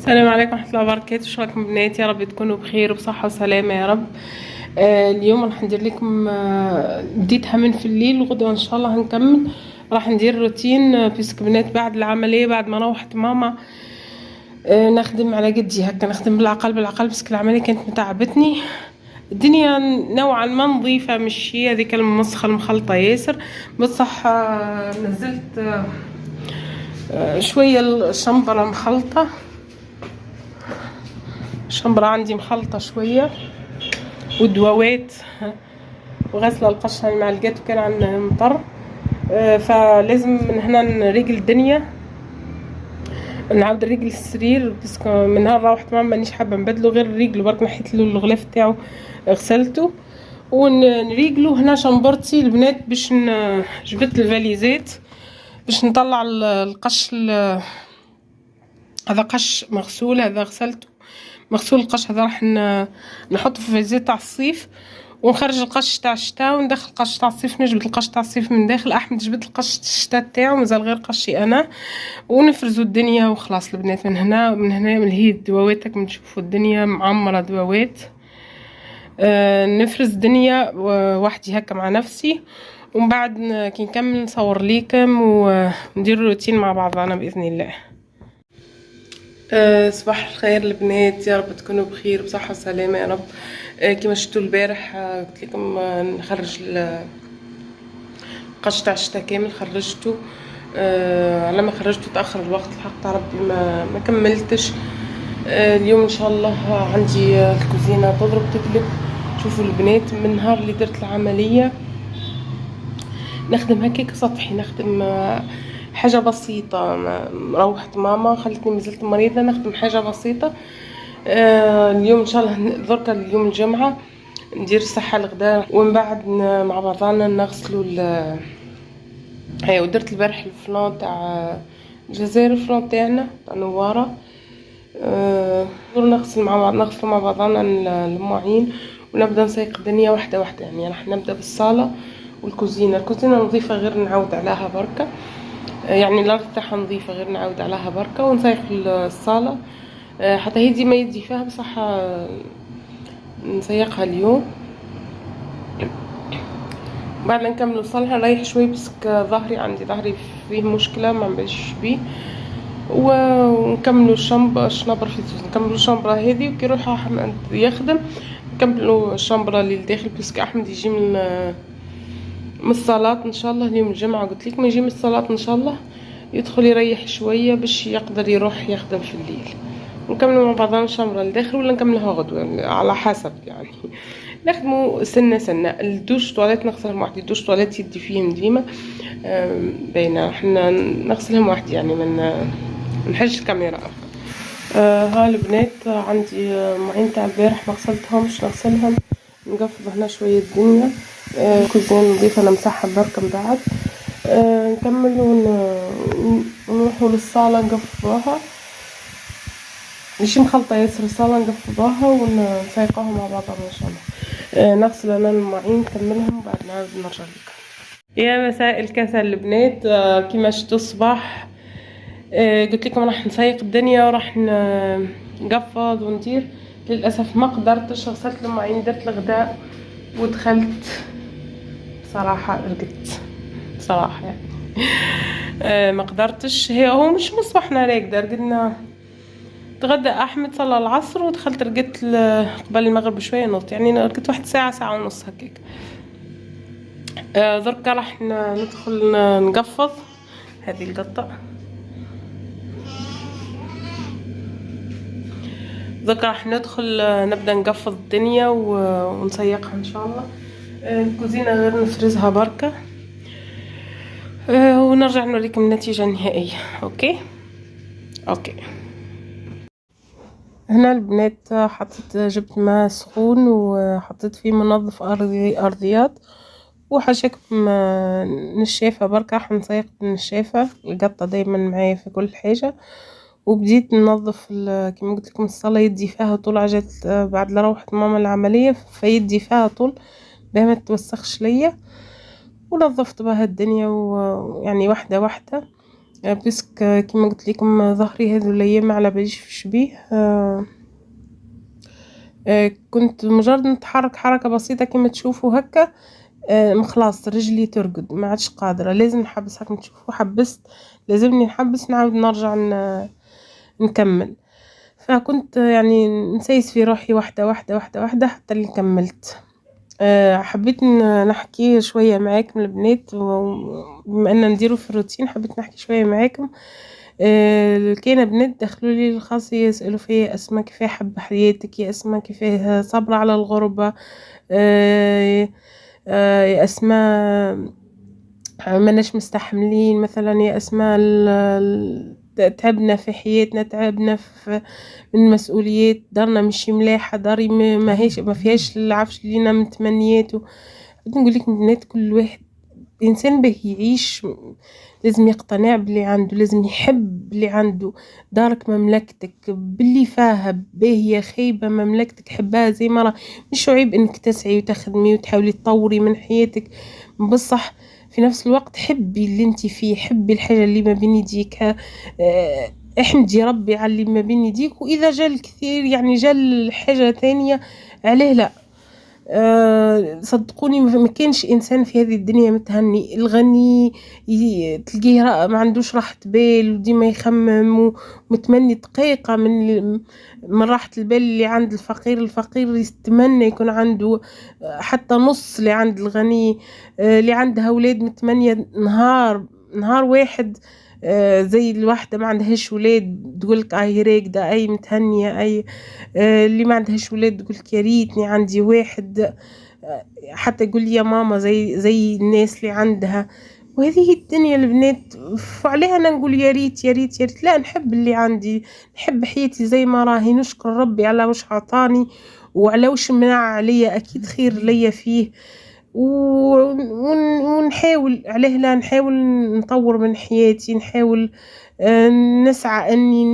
السلام عليكم ورحمة الله وبركاته. شو رايكم بنات؟ يا رب تكونوا بخير وبصحة وسلامة يا رب. اليوم راح ندير لكم بديتها من في الليل وغدوة ان شاء الله هنكمل. راح ندير روتين بيسك بنات بعد العملية، بعد ما روحت ماما نخدم على قدي هكا، نخدم بالعقل بس العملية كانت متعبتني. الدنيا نوعا ما نظيفة، مش هي هذيك المسخة المخلطة ياسر، بصح نزلت شوية الشمبرة مخلطة، الشمبرة عندي مخلطة شوية، ودواوات وغسلة القشرة مع الجات كان عن مطر. فلازم من هنا نريقل الدنيا، نعاود نريقل السرير بس من نهار روحت ماما مانيش حابة نبدلو غير نريقلو، برك نحيت له الغلاف تاعو غسلته ونريقلو. هنا شمبرتي البنات باش جبت الفاليزات باش نطلع القش، هذا قش مغسول، هذا غسلته مغسول. القش هذا راح نحطه في الفاليزات تاع الصيف، ونخرج القش تاع الشتاء وندخل القش تاع الصيف. نجبد القش تاع الصيف من داخل، احمد جبد القش الشتاء تاعو مازال غير قشي انا، ونفرزو الدنيا وخلاص البنات. من هنا من هي الدواوات راكم تشوفوا الدنيا معمره دواوات. نفرز الدنيا وحدي هكا مع نفسي، ومن بعد كي نكمل نصور ليكم وندير روتين مع بعضنا باذن الله. صباح الخير البنات، يا رب تكونوا بخير بصحة وسلامة يا رب. كما شفتوا البارح قلت لكم نخرج القش تاع الشتا كامل، خرجته. لما خرجته تاخر الوقت الحق ربي ما كملتش. اليوم ان شاء الله عندي الكوزينه تضرب تقلب. شوفوا البنات من نهار اللي درت العمليه نخدم هكاك سطحي، نخدم حاجه بسيطه. روحت ماما خلتني مازلت مريضه، نخدم حاجه بسيطه. اليوم ان شاء الله درك اليوم الجمعه ندير صحه الغداء، ومن بعد مع بعضنا نغسلوا هاي. ودرت البارح الفلان تاع الجزائر، الفلان تاعنا تاع نواره. نغسلوا مع بعضنا المواعين ونبدا نسيق الدنيا واحده واحده. يعني راح نبدا بالصاله والكوزينه نظيفه غير نعاود عليها بركه، يعني الارض تاعها نظيفه غير نعاود عليها بركه، ونسيق الصاله حتى هي ديما يدي فيها بصح نسيقها اليوم. بعد ما نكملوا الصالة نريح شوي بس ظهري، عندي ظهري فيه مشكله ما نبش بيه. ونكملوا الشنبر في نكملوا الشنبرة هذه، وكي يروح احمد يخدم نكملوا الشنبرة اللي لداخل باسكو احمد يجي من الصلاة ان شاء الله اليوم الجمعة. قلت لكم يجي من الصلاة ان شاء الله يدخل يريح شوية باش يقدر يروح يخدم في الليل. نكملوا مع بعضنا الشنبرة لداخل ولا نكملها غدوة على حسب، يعني نخدموا سنة. الدوش طواليت نغسلهم وحدي، الدوش طواليت يدي فيهم ديما باينه، حنا نغسلهم وحدي يعني من نحج الكاميرا. ها البنات عندي معين تاع البارح ما غسلتهمش، نغسلهم نقفض هنا شويه الدنيا. كوزين نضيفه نمسحها برك من بعد. نكمل ونروحوا للصاله نقفضوها، ماشي مخلطه ياسر الصاله نقفضوها ونسيقوها مع بعضها ان شاء الله. نغسل انا المواعين نكملهم وبعد نعاود نرجع لكم. يا مساء الكسل البنات. كيما شفتوا الصباح قلت لكم راح نسيق الدنيا وراح نقفض وندير. للاسف ما قدرتش، غسلت المواعين درت الغداء ودخلت صراحه رقدت صراحه يعني. ما قدرتش. هو مش مصبحنا راقده، رقدنا تغدى احمد صلى العصر ودخلت رقدت قبل المغرب بشويه نص، يعني رقدت واحد ساعه ونص هكاك. دركا راح ندخل نقفض هذه القطة. دركا راح ندخل نبدا نقفض الدنيا ونسيقها ان شاء الله. الكوزينة غير نفرزها بركة ونرجع نوريكم النتيجة النهائية. اوكي هنا البنات جبت ماء سخون وحطيت فيه منظف ارضيات وحشكم نشافة بركة. راح نسيق النشافة القطة دايما معايا في كل حاجة، وبديت ننظف كما قلت لكم الصالة يدي فيها طول. عجت بعد لا روحت ماما العملية فيدي فيها طول باه ما تتوسخش ليا، ونظفت بها الدنيا ويعني واحدة واحدة. بسك كيما قلت لكم ظهري هذو الايام على باليش فيش بيه. كنت مجرد نتحرك حركه بسيطه كيما تشوفوا هكا، خلاص رجلي ترقد، ما عادش قادره، لازم نحبس. هاك تشوفوا حبست، لازمني نحبس نعاود نرجع نكمل. فكنت يعني نسيس في روحي واحده واحده واحده واحده حتى اللي كملت. حبيت نحكي شويه معاكم البنات، وبما ان نديروا في الروتين حبيت نحكي شويه معاكم. كاين بنات دخلوا لي الخاص يسالوا فيا اسماء كيفاه حب حياتك، يا اسماء كيفاه صبر على الغربه، يا اسماء ماناش مستحملين مثلا، يا اسماء تعبنا في حياتنا، تعبنا في من مسؤوليات، دارنا مش ملاحه، داري ما فيهاش العفش اللي انا متمنياته. نقول لك بنات، كل واحد الانسان به يعيش لازم يقتنع باللي عنده، لازم يحب اللي عنده. دارك مملكتك باللي فيها باهية خيبة، مملكتك حبها زي ما راه. مش عيب انك تسعي وتخدمي وتحاولي تطوري من حياتك، بصح في نفس الوقت حبي اللي انت فيه، حبي الحاجة اللي ما بين يديك. احمدي ربي على اللي ما بين يديك، واذا جا الكثير يعني جا الحاجة ثانية عليه لا. صدقوني ما كانش انسان في هذه الدنيا متهني. الغني تلقيه ما عندوش راحة بال، وديما يخمم ومتمني دقيقة من راحة البال اللي عند الفقير. الفقير يتمنى يكون عنده حتى نص اللي عند الغني. اللي عندها اولاد متمنية نهار واحد زي الواحدة ما عندهاش ولاد تقولك اي راقدة، اي متهنية، اي اللي ما عندهاش ولاد تقولك يا ريتني عندي واحد. حتى يقول لي يا ماما زي الناس اللي عندها. وهذه الدنيا البنات، فعليها انا نقول يا ريت يا ريت يا ريت. لا، نحب اللي عندي، نحب حياتي زي ما راهي، نشكر ربي على وش عطاني وعلى وش منع عليا، اكيد خير ليا فيه. ونحاول عليه، لا نحاول نطور من حياتي، نحاول نسعى اني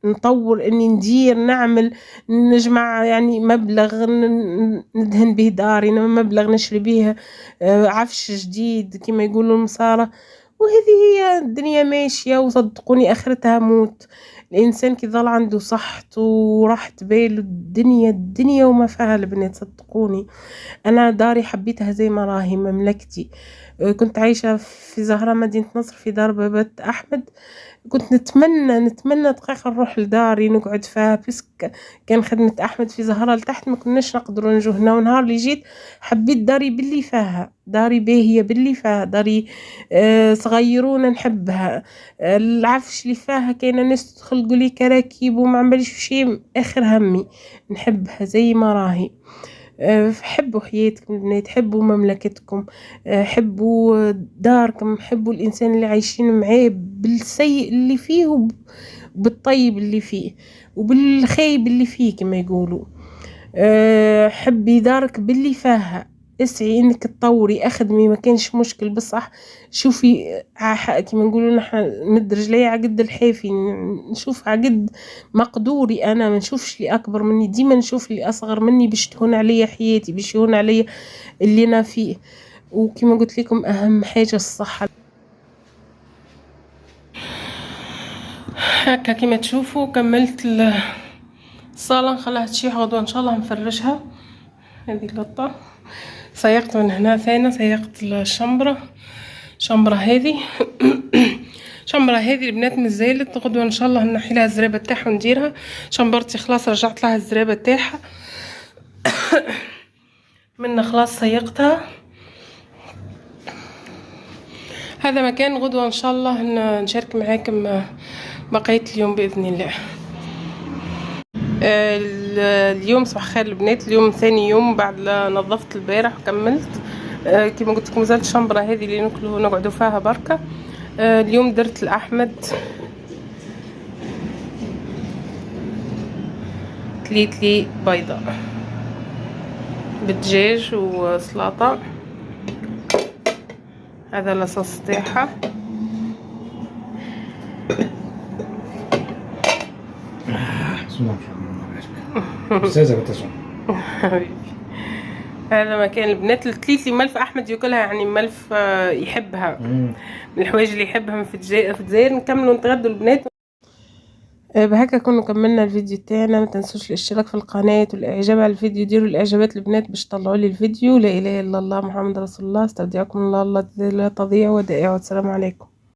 نطور، اني ندير نعمل نجمع يعني مبلغ ندهن به داري، مبلغ نشري به عفش جديد كما يقولوا المسارة. وهذه هي الدنيا ماشية، وصدقوني اخرتها موت. الانسان كي ظل عنده صحته وراحة باله، الدنيا وما فيها البنات. صدقوني انا داري حبيتها زي ما راهي، مملكتي. كنت عايشة في زهرة مدينة نصر في دار بابا أحمد. كنت نتمنى دقيقة نروح لداري نقعد فيها، بس كان خدمة أحمد في زهرة لتحت، ما كناش نقدروا نجو هنا. ونهار اللي جيت حبيت داري باللي فيها، داري باهية باللي فيها، داري صغيرونة نحبها. العفش اللي فيها كاينة ناس تدخل تقولي كراكيب وما عملش شيء، آخر همي نحبها زي ما راهي. حبوا حياتكم البنات، حبوا مملكتكم، حبوا داركم، حبوا الإنسان اللي عايشين معاه بالسيء اللي فيه وبالطيب اللي فيه وبالخايب اللي فيه كما يقولوا. حبي دارك باللي فيها، اسعي انك تطوري، اخدمي، ما كانش مشكل. بصح شوفي كما نقولوا نحن مد رجلي عقد الحافي، نشوف عقد مقدوري، انا ما نشوفش اللي اكبر مني، ديما نشوف اللي اصغر مني باش تهون عليا حياتي، باش يهون عليا اللي انا فيه. وكما قلت لكم اهم حاجه الصحه. هكا كما تشوفوا كملت الصاله، نخليها تشيح غدوه ان شاء الله نفرشها. هذه اللطه سيقت من هنا، ثاني سيقت الشمبرة هذه شمبرة هذه البنات مازالت، غدوه ان شاء الله نحي لها الزرابه تاعها ونديرها. شمبرتي خلاص رجعت لها الزرابه تاعها منا خلاص سيقتها. هذا مكان غدوه ان شاء الله نشارك معاكم بقيه اليوم باذن الله. اليوم صباح خير البنات، اليوم ثاني يوم بعد لا نظفت البارح وكملت. كما قلت لكم مازالت الشمبره هذه اللي نقعدوا فيها بركه. اليوم درت لاحمد تليتلي بيضه بالدجاج وسلطه. هذا لاصوص تاعها. استاذه بتسمع. هذا مكان البنات التليت اللي ملف احمد ياكلها، يعني ملف يحبها، من الحوايج اللي يحبها من في الجزائر. نكملوا نتغدوا البنات. بهكا كنا كملنا الفيديو تاعنا. ما تنسوش الاشتراك في القناه والاعجاب على الفيديو، ديروا الاعجابات البنات باش تطلعوا لي الفيديو. لا اله الا الله محمد رسول الله. استودعكم الله، الله لا تضيع ودائعه. السلام عليكم.